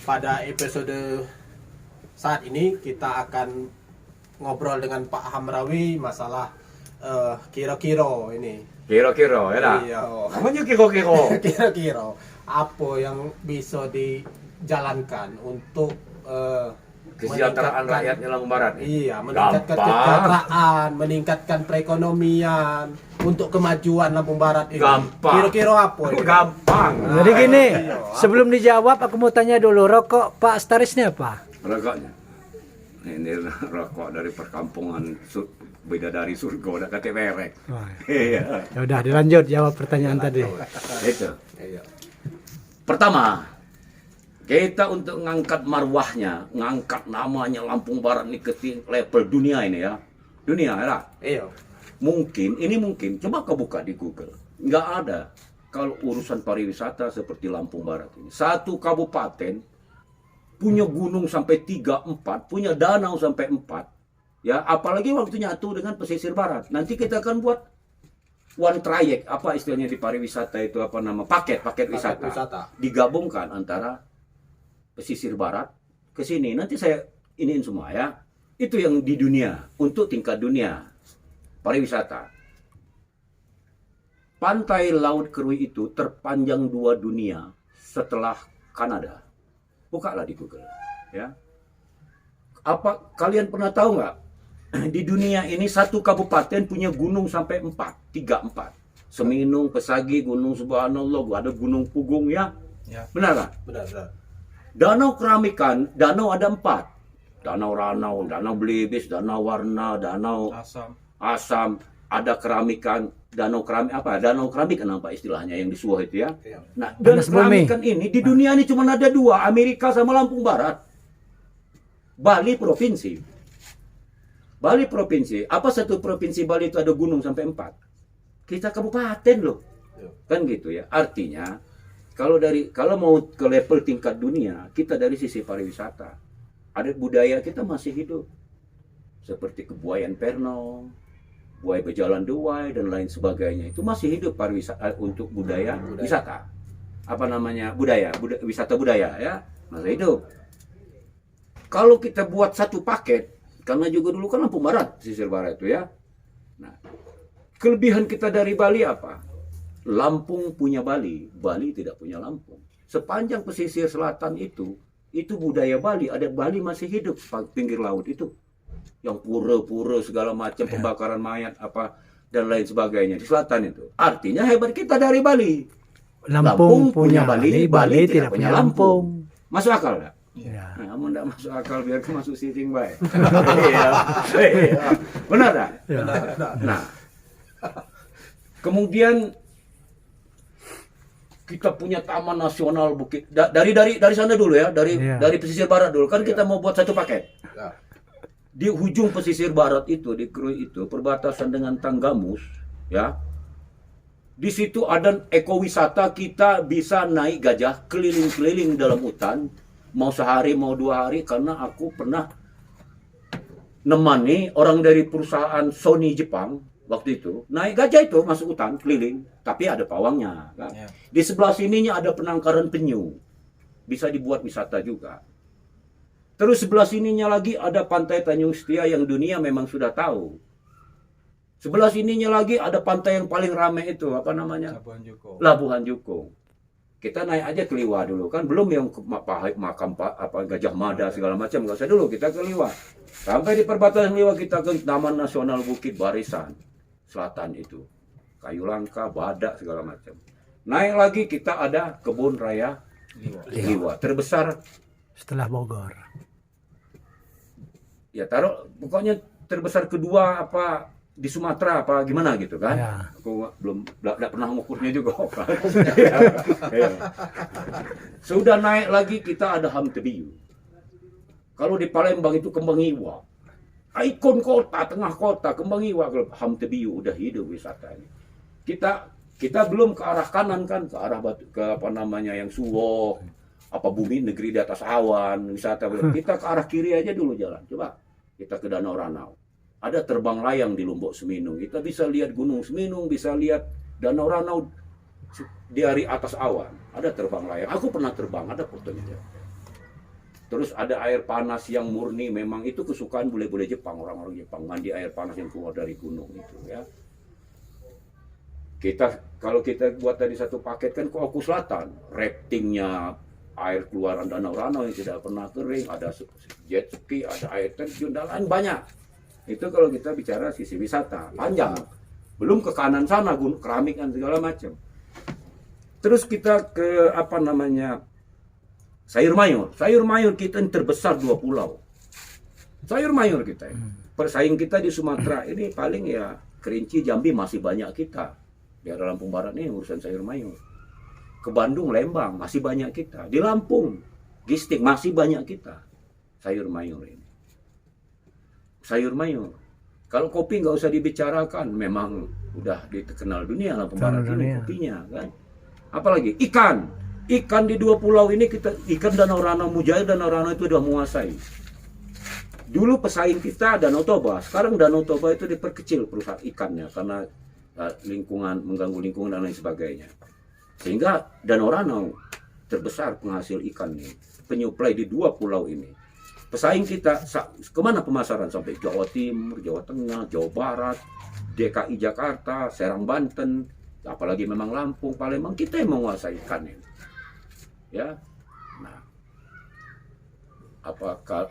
pada episode saat ini kita akan ngobrol dengan Pak Hamrawi masalah kira-kira ini. Kira-kira, ya dah. Iya. Namanya kira-kira. Kira-kira apa yang bisa dijalankan untuk Kesejahteraan rakyatnya Lampung Barat. Iya, meningkatkan Gampang. kesejahteraan, meningkatkan perekonomian untuk kemajuan Lampung Barat ini. Gampang. Kira-kira apa ini? Gampang. Jadi gini, iya. sebelum dijawab aku mau tanya dulu, rokok Pak Starisnya apa? Rokoknya. Ini rokok dari perkampungan bidadari surga udah kata merek. Wah, Iya. ya udah dilanjut jawab pertanyaan tadi. Itu. Iya. Pertama, kita untuk ngangkat marwahnya, ngangkat namanya Lampung Barat ini ke level dunia ini ya. Dunia ya. Iya. Mungkin, coba kau buka di Google. Nggak ada kalau urusan pariwisata seperti Lampung Barat ini. Satu kabupaten punya gunung sampai 3, 4, punya danau sampai 4. Ya, apalagi waktu nyatu dengan pesisir barat. Nanti kita akan buat one trayek, apa istilahnya di pariwisata itu apa nama? Paket wisata. Digabungkan antara pesisir barat ke sini. Nanti saya iniin semua ya. Itu yang di dunia, untuk tingkat dunia pariwisata. Pantai Laut Kerui itu terpanjang 2 dunia setelah Kanada. Bukalah di Google, ya. Apa kalian pernah tahu nggak? Di dunia ini satu kabupaten punya gunung sampai 3, 4. Seminung, Pesagi, Gunung Subhanallah, ada Gunung Pugung ya. Ya. Benar nggak? Benar. Danau keramikan, danau ada 4. Danau Ranau, Danau Belibis, Danau Warna, Danau Asam, ada keramikan, danau keramik apa? Danau keramik kenapa istilahnya yang di Suah itu ya? Iya. Nah, dan Panas bumi. keramikan ini di dunia ini cuma ada 2, Amerika sama Lampung Barat. Bali provinsi. Apa satu provinsi Bali itu ada gunung sampai 4? Kita kabupaten loh. Iya. Kan gitu ya. Artinya kalau mau ke level tingkat dunia, kita dari sisi pariwisata, adat budaya kita masih hidup. Seperti kebuayan Perno, buaya berjalan duai dan lain sebagainya. Itu masih hidup pariwisata untuk budaya. Wisata. Apa namanya? Wisata budaya ya, masih hidup. Kalau kita buat satu paket, karena juga dulu kan Lampung Barat, pesisir barat itu ya. Nah, kelebihan kita dari Bali apa? Lampung punya Bali, Bali tidak punya Lampung. Sepanjang pesisir selatan itu budaya Bali, ada Bali masih hidup pinggir laut itu. Yang pura-pura segala macam, pembakaran mayat apa dan lain sebagainya di selatan itu. Artinya hebat kita dari Bali. Lampung punya Bali, Bali tidak punya Lampung. Masuk akal enggak? Ya. Nah, kamu enggak masuk akal biar kamu masuk sising baik. Iya. Benar tak? Ya. Nah, kemudian kita punya Taman Nasional Bukit dari sana dulu ya, dari pesisir barat dulu kan kita mau buat satu paket. Ya. Di ujung pesisir barat itu di Krui itu perbatasan dengan Tanggamus ya. Di situ ada ekowisata, kita bisa naik gajah keliling-keliling dalam hutan mau sehari mau 2 hari karena aku pernah nemani orang dari perusahaan Sony Jepang. Waktu itu naik gajah itu masuk hutan keliling, tapi ada pawangnya kan? Ya. Di sebelah sininya ada penangkaran penyu, bisa dibuat wisata juga. Terus sebelah sininya lagi ada pantai Tanjung Setia yang dunia memang sudah tahu. Sebelah sininya lagi ada pantai yang paling ramai itu apa namanya? Labuhan Jukung. Kita naik aja ke Liwa dulu kan, belum yang makam Gajah Mada segala macam, nggak usah dulu, kita ke Liwa. Sampai di perbatasan Liwa kita ke Taman Nasional Bukit Barisan Selatan itu, kayu langka, badak segala macam. Naik lagi kita ada kebun raya Liwa, terbesar Setelah Bogor. ya taruh pokoknya terbesar kedua apa di Sumatera apa gimana gitu kan. Ya. Aku nggak pernah mengukurnya juga. Ya. Sudah naik lagi kita ada Ham Tebiu. Kalau di Palembang itu Kembang Iwa. Ikon kota, tengah kota, Kembang Iwa. Kalau Ham Tebiu udah hidup wisatanya. Kita belum ke arah kanan kan, ke arah ke apa namanya yang Suwoh, apa bumi negeri di atas awan, wisata. Kita ke arah kiri aja dulu jalan. Coba kita ke Danau Ranau. Ada terbang layang di Lombok Seminung. Kita bisa lihat Gunung Seminung, bisa lihat Danau Ranau di atas awan. Ada terbang layang. Aku pernah terbang, ada fotonya. Terus ada air panas yang murni, memang itu kesukaan bule-bule Jepang, orang-orang Jepang mandi air panas yang keluar dari gunung itu ya. Kalau kita buat tadi satu paket kan ke Oku Selatan, raftingnya, air keluaran danau Ranau yang tidak pernah kering, ada jet ski, ada air terjun dan lain banyak. Itu kalau kita bicara sisi wisata panjang, belum ke kanan sana gunung keramik dan segala macam. Terus kita ke apa namanya, sayur mayur. Sayur mayur kita yang terbesar 2 pulau. Sayur mayur kita. Persaing kita di Sumatera ini paling ya Kerinci, Jambi masih banyak kita. Di daerah Lampung Barat ini urusan sayur mayur. Ke Bandung, Lembang masih banyak kita. Di Lampung, Gistik masih banyak kita. Sayur mayur ini. Sayur mayur. Kalau kopi nggak usah dibicarakan, memang udah dikenal dunia Lampung Barat ini kopinya kan. Apalagi ikan di 2 pulau ini kita ikan Danau Ranau, Mujair Danau Ranau itu udah menguasai. Dulu pesaing kita Danau Toba, sekarang Danau Toba itu diperkecil perusahaan ikannya karena lingkungan mengganggu lingkungan dan lain sebagainya. Sehingga Danau Ranau terbesar penghasil ikan nih, penyuplai di 2 pulau ini. Pesaing kita kemana pemasaran sampai Jawa Timur, Jawa Tengah, Jawa Barat, DKI Jakarta, Serang Banten, apalagi memang Lampung, Palembang, kita yang menguasai ikan ini. Ya, nah, apakah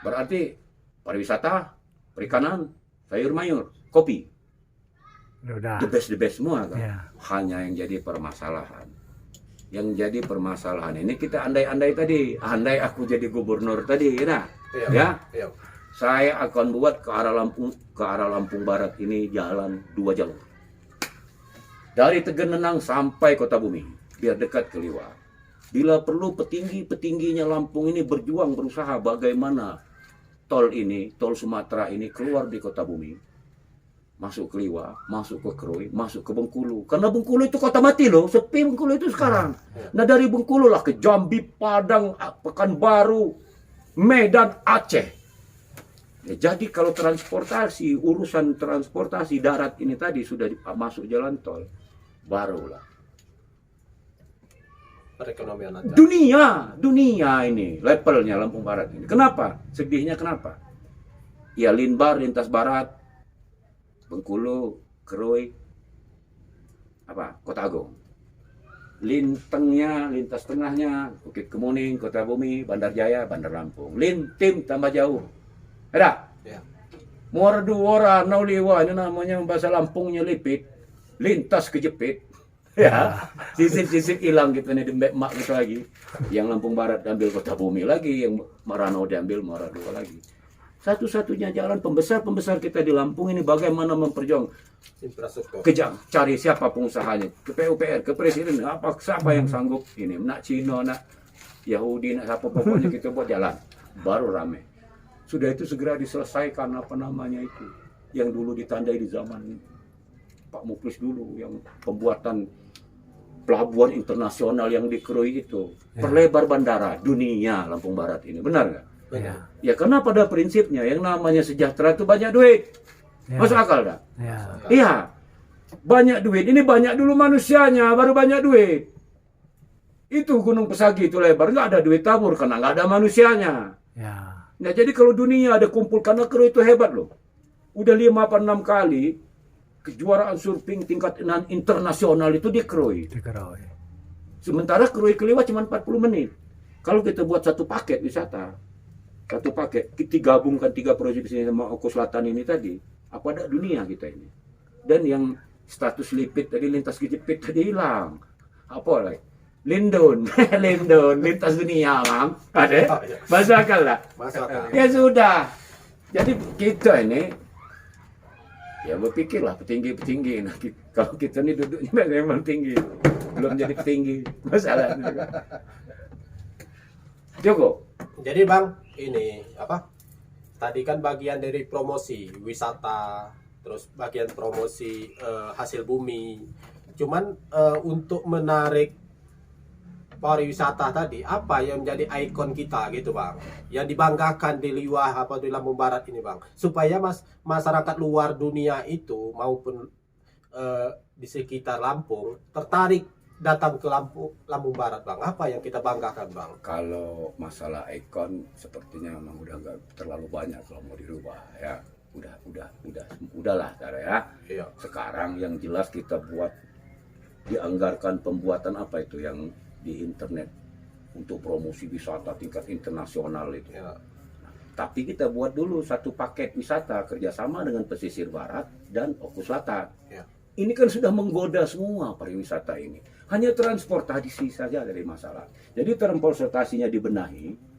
berarti pariwisata, perikanan, sayur mayur, kopi, Udah. the best semua kan? Ya. Hanya yang jadi permasalahan. Yang jadi permasalahan ini kita andai-andai tadi, andai aku jadi gubernur tadi, nah, ya. Iya. Saya akan buat ke arah Lampung Barat ini jalan 2 jalur. Dari Tegenenang sampai Kota Bumi, biar dekat ke Liwa. Bila perlu petingginya Lampung ini berjuang berusaha bagaimana tol Sumatera ini keluar di Kota Bumi, masuk ke Liwa, masuk ke Krui, masuk ke Bengkulu. Karena Bengkulu itu kota mati loh, sepi Bengkulu itu sekarang. Nah dari Bengkulu lah ke Jambi, Padang, Pekanbaru, Medan, Aceh. Ya, jadi kalau urusan transportasi darat ini tadi sudah masuk jalan tol, barulah Perekonomian aja. dunia ini levelnya Lampung Barat ini. Kenapa? Sedihnya kenapa? Ya Linbar lintas barat, Bengkulu, Krui, Kota Agung. Lintengnya, lintas tengahnya, Bukit Kemuning, Kota Bumi, Bandar Jaya, Bandar Lampung. Lintim tambah jauh. Ada? Ya. Muara Duora, Nauliwa, ini namanya bahasa Lampungnya lipit. Lintas kejepit. Ya, sisip-sisip hilang gitu nih, dembek mak gitu lagi. Yang Lampung Barat diambil Kota Bumi lagi, yang Merano diambil Muara Dua lagi. Satu-satunya jalan pembesar kita di Lampung ini bagaimana memperjuang Infrastruktur. cari siapa pengusahanya, ke PUPR, ke presiden, siapa yang sanggup ini, nak Cina, nak Yahudi, nak siapa, pokoknya kita buat jalan, baru rame. Sudah itu segera diselesaikan itu yang dulu ditandai di zaman Pak Muklis dulu, yang pembuatan pelabuhan internasional yang di Krui itu, perlebar bandara dunia Lampung Barat ini, benar nggak? Ya. Ya karena pada prinsipnya yang namanya sejahtera itu banyak duit, masuk akal dah? Ya. Iya, banyak duit. Ini banyak dulu manusianya, baru banyak duit. Itu Gunung Pesagi itu lebar, nggak ada duit tabur karena nggak ada manusianya. Ya. Nah jadi kalau dunia ada kumpul, karena Krui itu hebat loh. Udah 5-6 kali kejuaraan surfing tingkat internasional itu di Krui. Dikeroy. Sementara Krui ke Liwa cuma 40 menit. Kalau kita buat satu paket wisata, satu paket, kita gabungkan 3 provinsi sama Oku Selatan ini tadi, apa ada dunia kita ini. Dan yang status lipit tadi, lintas kejepit tadi hilang. Apa lagi? Lindon, lintas dunia, Bang. Ada? Masuk akal lah. Masuk akal. Ya sudah. Jadi kita ini ya berpikirlah petinggi. Nah, kalau kita ini duduknya memang tinggi, belum jadi petinggi, masalahnya. Joko. Jadi Bang, ini tadi kan bagian dari promosi wisata, terus bagian promosi hasil bumi. Cuman untuk menarik pariwisata tadi, apa yang menjadi ikon kita gitu Bang, yang dibanggakan di Liwa di Lampung Barat ini Bang, supaya masyarakat luar dunia itu maupun di sekitar Lampung tertarik datang ke Lampung Barat Bang? Apa yang kita banggakan Bang? Kalau masalah ikon sepertinya memang udah nggak terlalu banyak kalau mau dirubah ya. Udahlah cara ya. Iya. Sekarang yang jelas kita buat, dianggarkan pembuatan apa itu yang di internet untuk promosi wisata tingkat internasional itu. Ya. Tapi kita buat dulu satu paket wisata kerjasama dengan pesisir barat dan Oku Selatan. Ya. Ini kan sudah menggoda semua pariwisata ini. Hanya transportasi saja dari masalah. Jadi transportasinya dibenahi.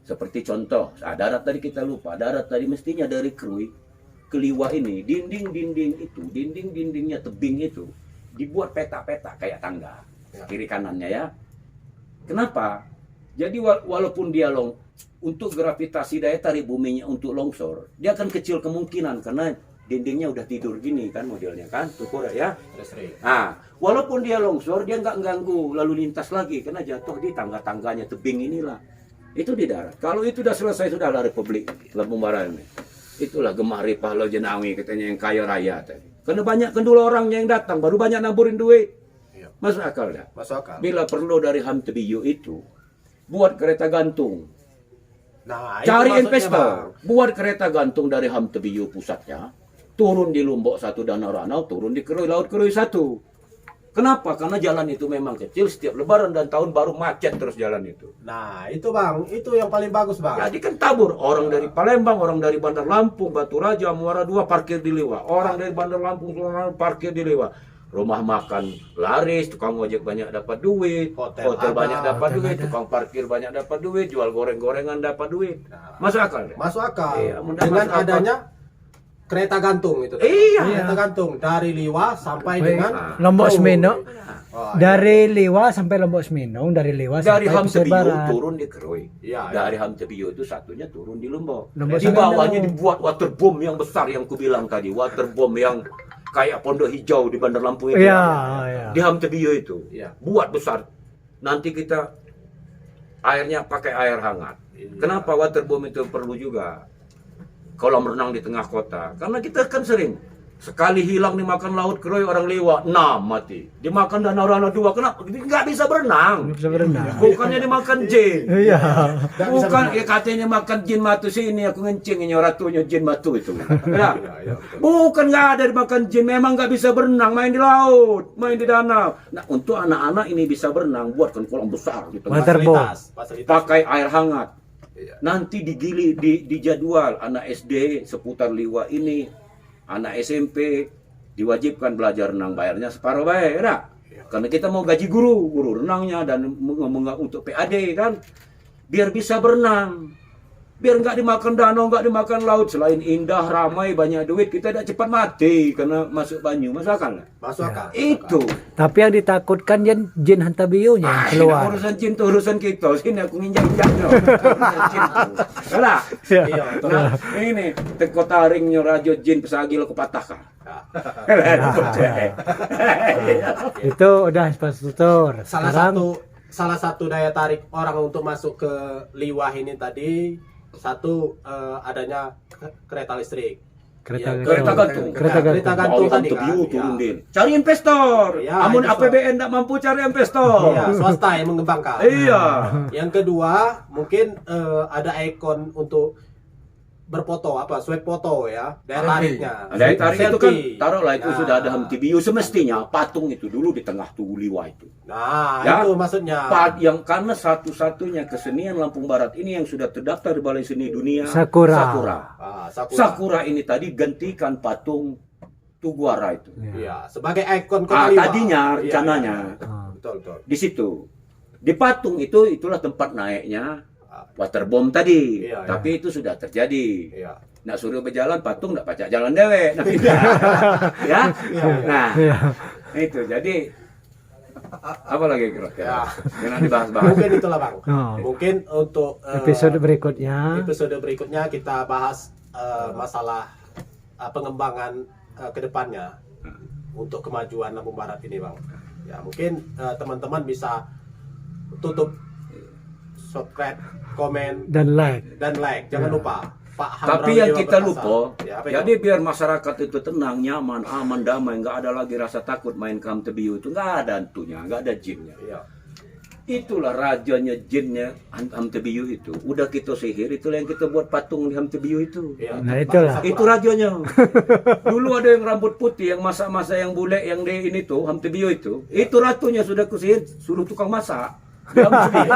Seperti contoh, darat tadi kita lupa. Darat tadi mestinya dari Krui ke Liwa ini, dinding-dindingnya tebing itu dibuat peta-peta kayak tangga. Ya. Kiri kanannya ya. Kenapa? Jadi walaupun dia untuk gravitasi daya tarik buminya untuk longsor, dia akan kecil kemungkinan karena dindingnya udah tidur gini kan modelnya kan, tukur ya. Nah, walaupun dia longsor, dia nggak ganggu lalu lintas lagi karena jatuh di tangga-tangganya tebing inilah. Itu di darat. Kalau itu sudah selesai, sudahlah Republik Lampung Barat ini. Itulah Gemari Pahlo Jenawi katanya yang kaya raya tadi. Karena banyak kendul orangnya yang datang, baru banyak naburin duit. Iya. Masuk akal dah. Masuk akal. Bila perlu dari Hamtebiu itu buat kereta gantung. Nah, itu Cari maksudnya, investor, Bang. buat kereta gantung dari Hamtebiu pusatnya, turun di Lombok 1 Danau Ranau, turun di Krui Laut Krui 1. Kenapa? Karena jalan itu memang kecil, setiap lebaran dan tahun baru macet terus jalan itu. Nah, itu Bang, itu yang paling bagus Bang. Jadi kan tabur, orang dari Palembang, orang dari Bandar Lampung, Batu Raja, Muara II parkir di Liwa. Orang dari Bandar Lampung parkir di Liwa. Rumah makan laris, tukang ojek banyak dapat duit, Hotel hotel ada, banyak dapat hotel duit, ada. tukang parkir banyak dapat duit, jual goreng-gorengan dapat duit. Nah, Masuk akal ya? masuk akal. Iya, mudah Dengan masuk akal. adanya kereta gantung itu. Iya. Kereta gantung dari Liwa sampai Baik. dengan Lombok Krui. Semeno. Oh, Dari Liwa sampai Lombok Semenong, dari Liwa Dari sampai pesisir Hamtebiu barat. turun di Krui. Iya, Dari Hamtebiu itu satunya turun di Lombok. Lombok Di Semenong. bawahnya dibuat waterbomb yang besar yang kubilang tadi, waterbomb yang kayak Pondok Hijau di Bandar Lampung itu. Iya, iya. Di Hamtebiu itu. Iya. Buat besar. Nanti kita airnya pakai air hangat. Iya. Kenapa waterbomb itu perlu juga? Kolam renang di tengah kota. Karena kita kan sering sekali hilang dimakan laut Krui orang Liwa, 6 mati. Dimakan Danau Ranau 2, kenapa? Nggak bisa berenang. Bisa berenang. Bukannya dimakan jin. Iya. Bukan ya katanya makan jin matu sini aku ngencing ini ratunya jin matu itu. Ya. Iya, betul. Bukan nggak ada dimakan jin, memang nggak bisa berenang, main di laut, main di danau. Nah untuk anak-anak ini bisa berenang, buatkan kolam besar gitu. Waterbomb. Fasilitas. Pakai air hangat. Iya. Nanti di jadwal anak SD seputar Liwa ini, anak SMP diwajibkan belajar renang, bayarnya separuh bayar, ya. Karena kita mau gaji guru renangnya dan untuk PAD kan, biar bisa berenang, biar nggak dimakan danau, nggak dimakan laut. Selain indah, ramai, banyak duit, kita tidak cepat mati karena masuk banyu, masuk akal nggak? Masuk akal. Itu. Tapi yang ditakutkan jin Hantabiunya yang keluar. Urusan jin itu urusan kita. Sini aku nginjak-injak no. Urusan jin itu. Salah. Iya. Iya, betul. Nah, ini teko taringnya rajo jin pesagil kepatahkan. Itu udah infrastruktur. Salah satu daya tarik orang untuk masuk ke Liwah ini tadi adanya kereta listrik. Kereta gantung. Kereta gantung. Kalau tadi kan. Hamtebiu Iya. turun din. Cari investor. Iya, Amun investor. APBN tidak mampu cari investor. Iya, swasta yang mengembangkan. Iya. Yang kedua, mungkin ada ikon untuk berfoto, swipe foto ya, daya tariknya. Daya tarik itu kan Selfie. taruhlah itu Nah. sudah ada Hamtebiu, semestinya patung itu dulu di tengah tugu Liwa itu. Nah, Ya. itu maksudnya. Yang karena satu-satunya kesenian Lampung Barat ini yang sudah terdaftar di Balai Seni Dunia, Sakura. Sakura ini tadi gantikan patung Tuguara itu. Iya, sebagai ikon kota Liwa. Tadinya Iya, rencananya iya. Betul. di situ. Di patung itulah tempat naiknya waterbomb tadi. Iya, iya. Tapi itu sudah terjadi. Iya. Nak suruh berjalan patung nak pacak jalan dewe. Nah, ya. Iya. Nah, Iya. itu jadi apa lagi kira-kira? Ya. Jangan dibahas-bahas. Mungkin itulah Bang. Oh. Mungkin untuk Episode berikutnya. episode berikutnya kita bahas masalah pengembangan ke depannya untuk kemajuan Lampung Barat ini Bang. Ya mungkin teman-teman bisa tutup subscribe, komen, Dan like. dan like. Jangan Ya. lupa. Pak Tapi Hamrawi yang Dewa kita Perkasa. lupa, Ya, apa itu? jadi biar masyarakat itu tenang, nyaman, aman, damai, nggak ada lagi rasa takut main ke Hamtebiu itu, nggak ada hantunya, nggak ada jinnya. Iya. Itulah rajanya jinnya Hamtebiu itu. Udah kita sihir, itulah yang kita buat patung di Hamtebiu itu. Iya. Nah, itulah. Itu rajanya. Dulu ada yang rambut putih, yang masak-masak yang bule, yang di ini tuh Hamtebiu itu. Itu ratunya sudah kusihir, suruh tukang masak. Di Hamtebiu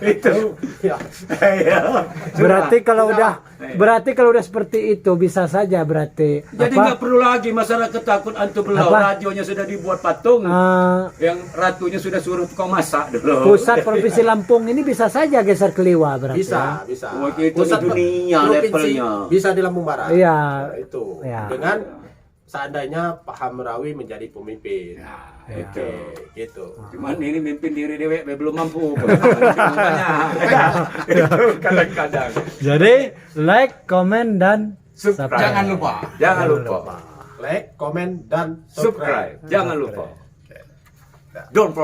itu. Iya. Iya. Berarti kalau udah seperti itu bisa saja berarti Jadi nggak perlu lagi masyarakat takut antu belau. Apa? Radionya sudah dibuat patung. Yang ratunya sudah suruh tukang masak dulu. pusat provinsi Lampung ini bisa saja geser ke Liwa berarti. Bisa, bisa. Wah, itu di dunia provinsi levelnya. bisa di Lampung Barat. Iya. Nah, itu. Iya. Dengan seandainya Pak Hamrawi menjadi pemimpin. Oke, gitu. Cuman ini mimpin diri dewek belum mampu. Makanya itu kadang-kadang. Jadi like, comment dan Subscribe. Jangan lupa. Jangan lupa. Like, komen, dan Subscribe. Jangan lupa. Don't forget.